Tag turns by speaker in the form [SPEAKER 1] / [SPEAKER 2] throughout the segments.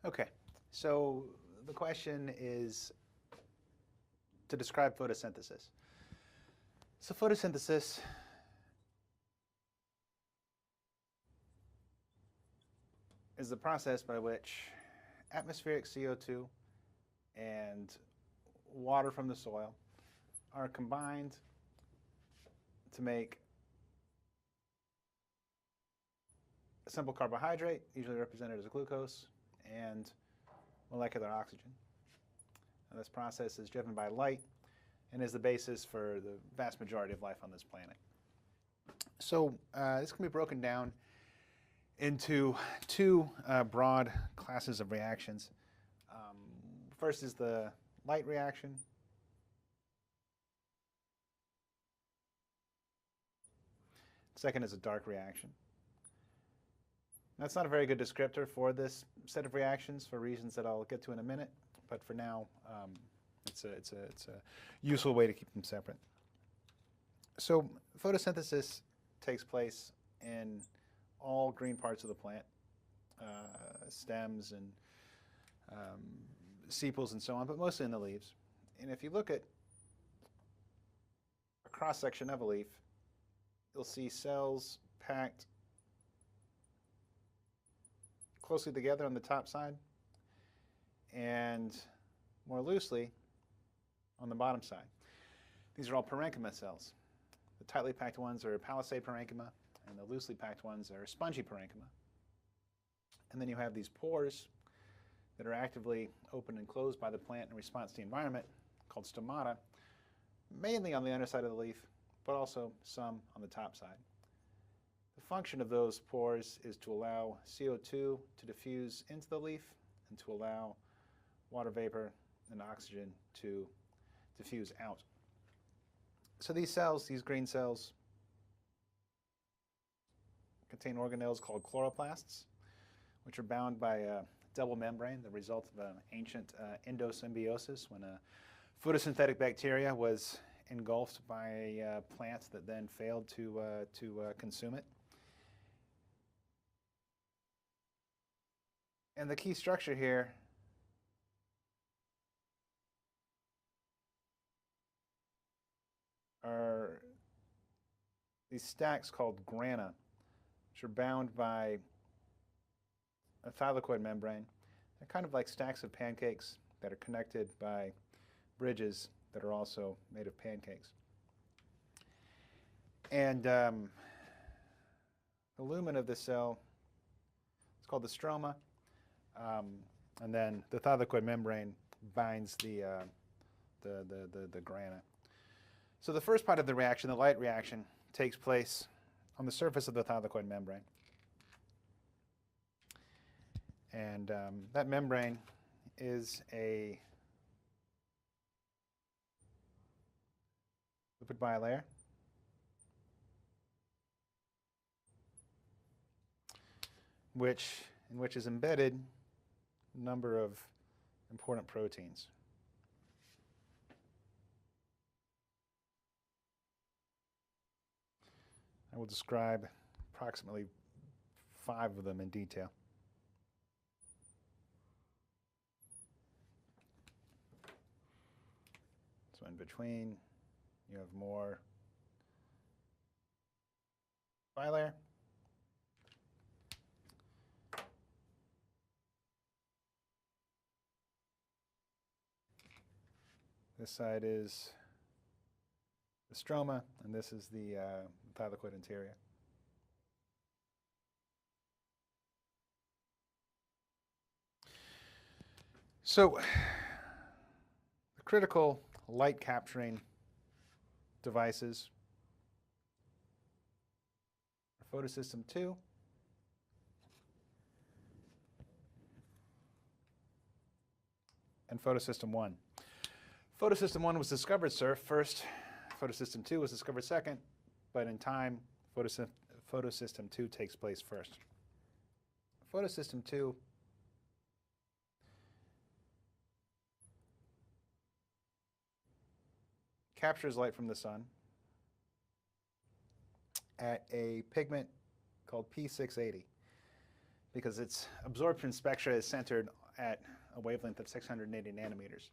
[SPEAKER 1] Okay, so the question is to describe photosynthesis. So photosynthesis is the process by which atmospheric CO2 and water from the soil are combined to make a simple carbohydrate, usually represented as glucose, and molecular oxygen. Now, this process is driven by light and is the basis for the vast majority of life on this planet. So this can be broken down into two broad classes of reactions. First is the light reaction. Second is a dark reaction. That's not a very good descriptor for this set of reactions for reasons that I'll get to in a minute, but for now, it's a useful way to keep them separate. So photosynthesis takes place in all green parts of the plant, stems and sepals and so on, but mostly in the leaves. And if you look at a cross-section of a leaf, you'll see cells packed closely together on the top side and more loosely on the bottom side. These are all parenchyma cells. The tightly packed ones are palisade parenchyma, and the loosely packed ones are spongy parenchyma. And then you have these pores that are actively opened and closed by the plant in response to the environment, called stomata, mainly on the underside of the leaf, but also some on the top side. The function of those pores is to allow CO2 to diffuse into the leaf and to allow water vapor and oxygen to diffuse out. So these cells, these green cells, contain organelles called chloroplasts, which are bound by a double membrane, the result of an ancient endosymbiosis when a photosynthetic bacteria was engulfed by a plant that then failed to consume it. And the key structure here are these stacks called grana, which are bound by a thylakoid membrane. They're kind of like stacks of pancakes that are connected by bridges that are also made of pancakes. And the lumen of the cell is called the stroma, and then the thylakoid membrane binds the grana. So the first part of the reaction, the light reaction, takes place on the surface of the thylakoid membrane. And that membrane is a lipid bilayer. In which is embedded a number of important proteins. I will describe approximately 5 of them in detail. So in between, you have more bilayer. This side is the stroma, and this is the thylakoid interior. So the critical light capturing devices are photosystem 2 and photosystem 1. Photosystem 1 was discovered first, photosystem 2 was discovered second, but in time, photosystem 2 takes place first. Photosystem 2 captures light from the sun at a pigment called P680 because its absorption spectra is centered at a wavelength of 680 nanometers.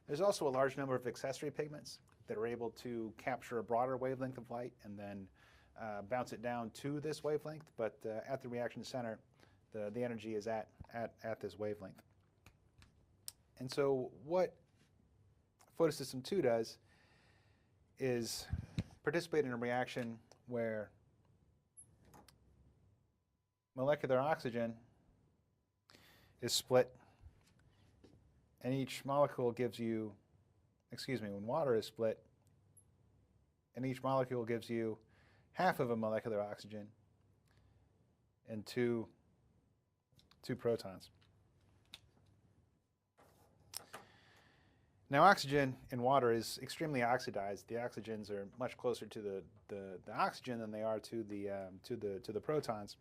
[SPEAKER 1] There's also a large number of accessory pigments that are able to capture a broader wavelength of light and then bounce it down to this wavelength, but at the reaction center, the energy is at this wavelength. And so what photosystem 2 does is participate in a reaction where molecular oxygen is split, and each molecule gives you, when water is split, and each molecule gives you half of a molecular oxygen and two protons. Now, oxygen in water is extremely oxidized. The oxygens are much closer to the oxygen than they are to the protons,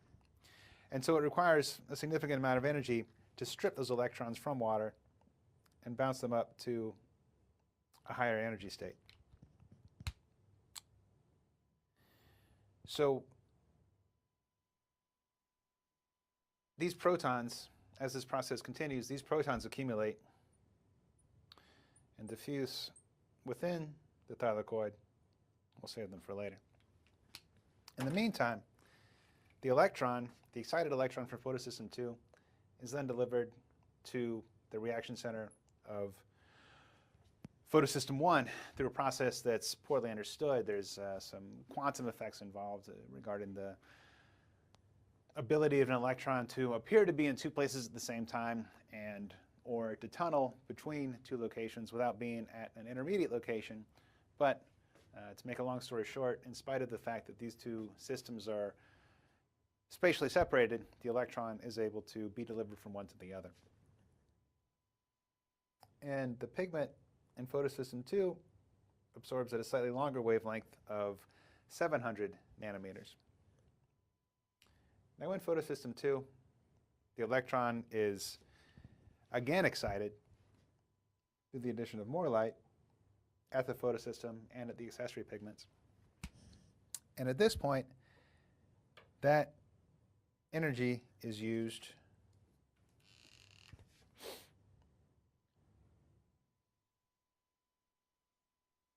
[SPEAKER 1] and so it requires a significant amount of energy to strip those electrons from water and bounce them up to a higher energy state. So these protons, as this process continues, these protons accumulate and diffuse within the thylakoid. We'll save them for later. In the meantime, the electron, the excited electron from photosystem 2, is then delivered to the reaction center of photosystem 1 through a process that's poorly understood. There's some quantum effects involved regarding the ability of an electron to appear to be in two places at the same time and or to tunnel between two locations without being at an intermediate location. But to make a long story short, in spite of the fact that these two systems are spatially separated, the electron is able to be delivered from one to the other. And the pigment in photosystem 2 absorbs at a slightly longer wavelength of 700 nanometers. Now in photosystem 2, the electron is again excited through the addition of more light at the photosystem and at the accessory pigments. And at this point, that energy is used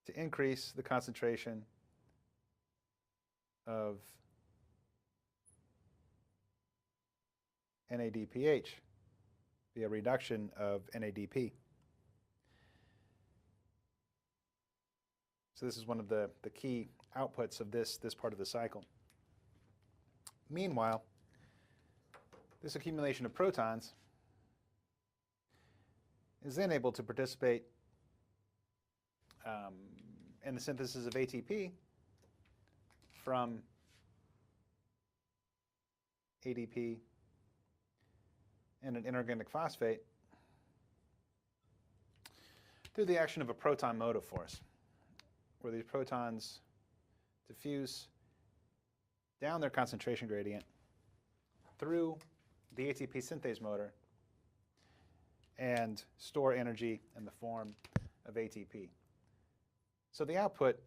[SPEAKER 1] to increase the concentration of NADPH via reduction of NADP. So this is one of the key outputs of this part of the cycle. Meanwhile, this accumulation of protons is then able to participate in the synthesis of ATP from ADP and an inorganic phosphate through the action of a proton motive force, where these protons diffuse down their concentration gradient through the ATP synthase motor and store energy in the form of ATP. So the output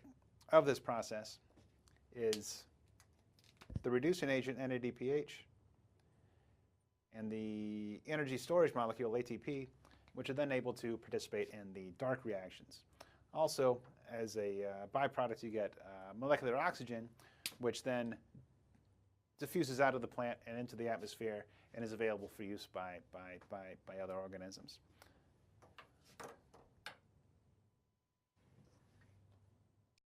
[SPEAKER 1] of this process is the reducing agent NADPH and the energy storage molecule ATP, which are then able to participate in the dark reactions. Also, as a byproduct, you get molecular oxygen, which then diffuses out of the plant and into the atmosphere and is available for use by other organisms.